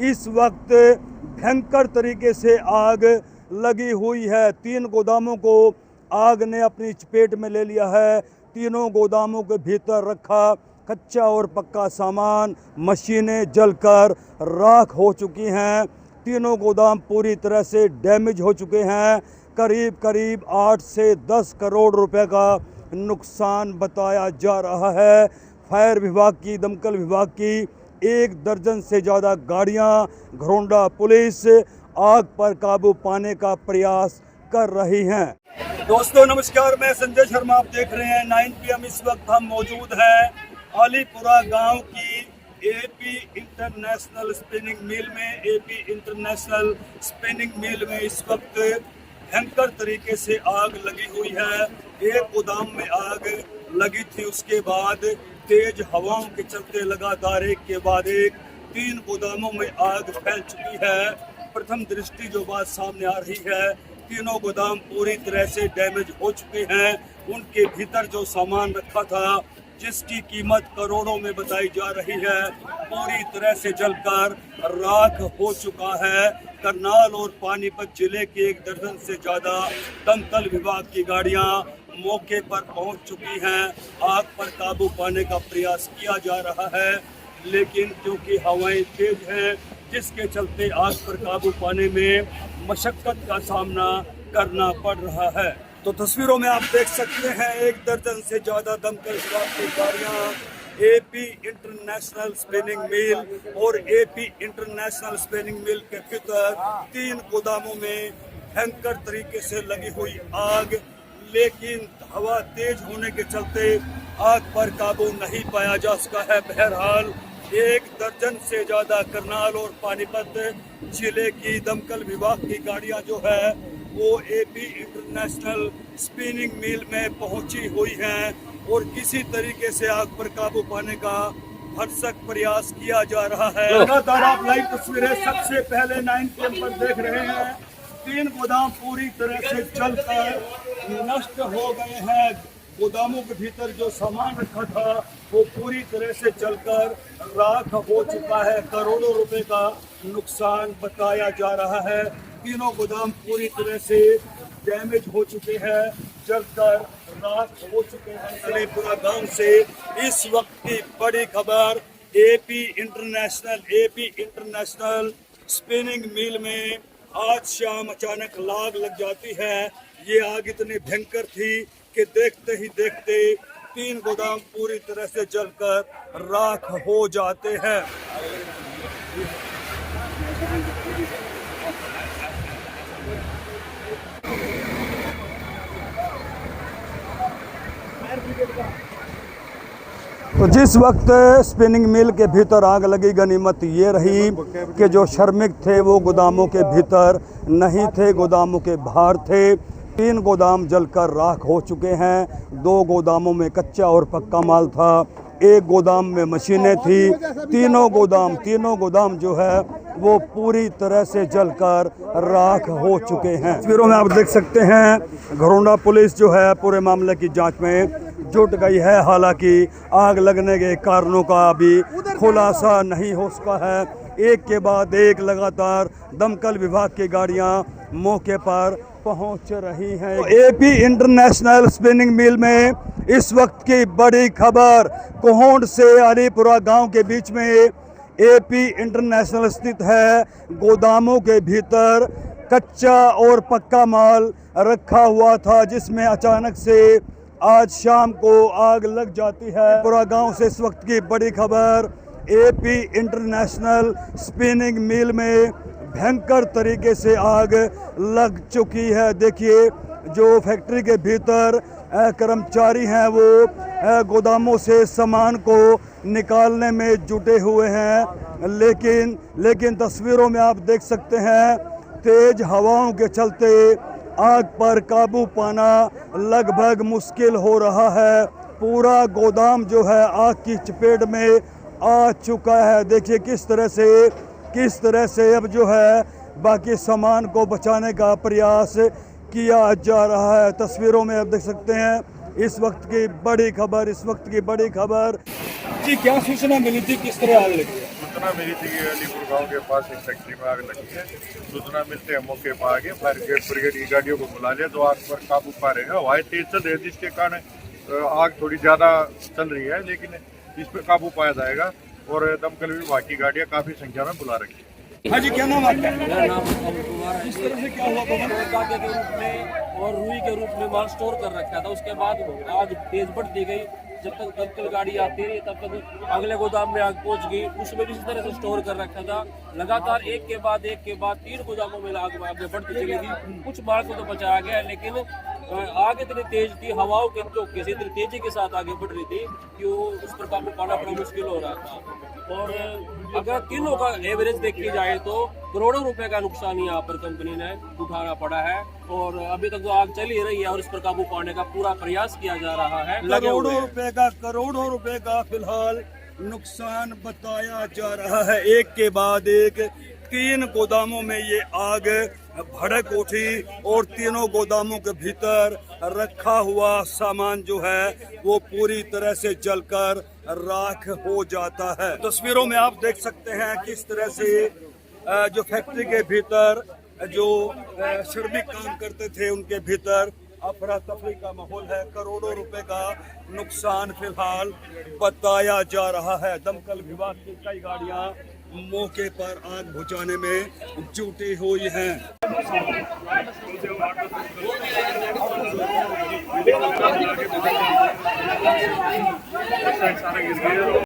इस वक्त भयंकर तरीके से आग लगी हुई है। 3 गोदामों को आग ने अपनी चपेट में ले लिया है। तीनों गोदामों के भीतर रखा कच्चा और पक्का सामान, मशीनें जलकर राख हो चुकी हैं। तीनों गोदाम पूरी तरह से डैमेज हो चुके हैं। करीब 8 से 10 करोड़ रुपए का नुकसान बताया जा रहा है। फायर विभाग की, दमकल विभाग की 1 दर्जन से ज़्यादा गाड़ियां, घरोंडा पुलिस आग पर काबू पाने का प्रयास कर रही हैं। दोस्तों नमस्कार, मैं संजय शर्मा, आप देख रहे हैं 9 PM। इस वक्त हम मौजूद हैं अलीपुरा गांव की एपी इंटरनेशनल स्पिनिंग मिल में। एपी इंटरनेशनल स्पिनिंग मिल में इस वक्त भयंकर तरीके से आग लगी हुई है। एक गोदाम में आग लगी थी, उसके बाद तेज हवाओं के चलते लगातार एक के बाद एक 3 गोदामों में आग फैल चुकी है। प्रथम दृष्टि जो बात सामने आ रही है, तीनों गोदाम पूरी तरह से डैमेज हो चुके हैं। उनके भीतर जो सामान रखा था, जिसकी कीमत करोड़ों में बताई जा रही है, पूरी तरह से जलकर राख हो चुका है। करनाल और पानीपत जिले के 1 दर्जन से ज़्यादा दमकल विभाग की गाड़ियां मौके पर पहुंच चुकी हैं। आग पर काबू पाने का प्रयास किया जा रहा है, लेकिन क्योंकि हवाएं तेज हैं, जिसके चलते आग पर काबू पाने में मशक्कत का सामना करना पड़ रहा है। तो तस्वीरों में आप देख सकते हैं 1 दर्जन से ज़्यादा दमकल विभाग की गाड़ियाँ एपी इंटरनेशनल स्पिनिंग मिल और एपी इंटरनेशनल स्पिनिंग मिल के भीतर 3 गोदामों में भयंकर तरीके से लगी हुई आग, लेकिन हवा तेज होने के चलते आग पर काबू नहीं पाया जा सका है। बहरहाल 1 दर्जन से ज़्यादा करनाल और पानीपत जिले की दमकल विभाग की गाड़ियां जो है वो एपी इंटरनेशनल स्पिनिंग मिल में पहुंची हुई हैं और किसी तरीके से आग पर काबू पाने का भरसक प्रयास किया जा रहा है। लगातार आप लाइव तस्वीरें सबसे पहले 9 PM पर देख रहे हैं। 3 गोदाम पूरी तरह से जलकर नष्ट हो गए हैं। गोदामों के भीतर जो सामान रखा था वो पूरी तरह से जलकर राख हो चुका है। करोड़ों रुपए का नुकसान बताया जा रहा है। तीनों गोदाम पूरी तरह से डैमेज हो चुके हैं, जलकर राख हो चुके हैं। अलीपुरा गांव से इस वक्त की बड़ी खबर, एपी इंटरनेशनल स्पिनिंग मिल में आज शाम अचानक आग लग जाती है। ये आग इतनी भयंकर थी कि देखते ही देखते 3 गोदाम पूरी तरह से जलकर राख हो जाते हैं। तो जिस वक्त स्पिनिंग मिल के भीतर आग लगी, गनीमत ये रही कि जो श्रमिक थे वो गोदामों के भीतर नहीं थे, गोदामों के बाहर थे। 3 गोदाम जलकर राख हो चुके हैं। 2 गोदामों में कच्चा और पक्का माल था, 1 गोदाम में मशीनें थी। तीनों गोदाम जो है वो पूरी तरह से जलकर राख हो चुके हैं। तस्वीरों में आप देख सकते हैं घरोंडा पुलिस जो है पूरे मामले की जांच में जुट गई है। हालांकि आग लगने के कारणों का अभी खुलासा नहीं हो सका है। एक के बाद एक लगातार दमकल विभाग की गाड़ियां मौके पर पहुंच रही हैं। एपी इंटरनेशनल स्पिनिंग मिल में इस वक्त की बड़ी खबर, कोहोंड से अलीपुरा गांव के बीच में एपी इंटरनेशनल स्थित है। गोदामों के भीतर कच्चा और पक्का माल रखा हुआ था, जिसमें अचानक से आज शाम को आग लग जाती है। पूरा गांव से इस वक्त की बड़ी खबर, एपी इंटरनेशनल स्पिनिंग मिल में भयंकर तरीके से आग लग चुकी है। देखिए जो फैक्ट्री के भीतर कर्मचारी हैं वो गोदामों से सामान को निकालने में जुटे हुए हैं, लेकिन तस्वीरों में आप देख सकते हैं तेज हवाओं के चलते आग पर काबू पाना लगभग मुश्किल हो रहा है। पूरा गोदाम जो है आग की चपेट में आ चुका है। देखिए किस तरह से अब जो है बाकी सामान को बचाने का प्रयास किया जा रहा है। तस्वीरों में आप देख सकते हैं इस वक्त की बड़ी खबर। जी क्या सूचना मिली थी, किस तरह आग लगी? सूचना मिली थी कि अलीपुर गांव के पास एक फैक्ट्री में आग लगी है। सूचना मिलते हैं मौके पर आगे फायर ब्रिगेड की गाड़ियों को बुला लिया तो आग पर काबू पा रहेगा। हवाएं तेज चल रही है जिसके कारण आग थोड़ी ज्यादा चल रही है, लेकिन इस पर काबू पाया जाएगा और दमकल विभाग की गाड़ियां काफी संख्या में बुला रखी है। हाँ जी, क्या नाम आपका? मेरा नाम अनिल कुमार है। किस तरह से क्या हुआ भवन? कागे के रूप में और रुई के रूप में माल स्टोर कर रखा था। उसके बाद आग तेज बढ़ दी गई। जब तक दमकल गाड़ी आती रही तब तक अगले गोदाम में आग पहुंच गई। उसमें भी इसी तरह से स्टोर कर रखा था। लगातार एक के बाद 3 गोदामों में आग आगे बढ़ती चली गई। कुछ माल को तो बचाया गया, लेकिन आग इतनी तेज थी, हवाओं के झोंके से इतनी तेजी के साथ आगे बढ़ रही थी कि वो उस पर काबू पाना बड़ा मुश्किल हो रहा था। और अगर तीनों का एवरेज देखी जाए तो करोड़ों रुपए का नुकसान यहाँ पर कंपनी ने उठाना पड़ा है। और अभी तक तो आग चल ही रही है और इस पर काबू पाने का पूरा प्रयास किया जा रहा है। करोड़ों रुपए का फिलहाल नुकसान बताया जा रहा है। एक के बाद एक 3 गोदामों में ये आग भड़क उठी और तीनों गोदामों के भीतर रखा हुआ सामान जो है वो पूरी तरह से जलकर राख हो जाता है। तस्वीरों में आप देख सकते हैं किस तरह से जो फैक्ट्री के भीतर जो श्रमिक काम करते थे उनके भीतर अफरा तफरी का माहौल है। करोड़ों रुपए का नुकसान फिलहाल बताया जा रहा है। दमकल विभाग की कई गाड़ियां मौके पर आग बुझाने में जुटी हुई हैं।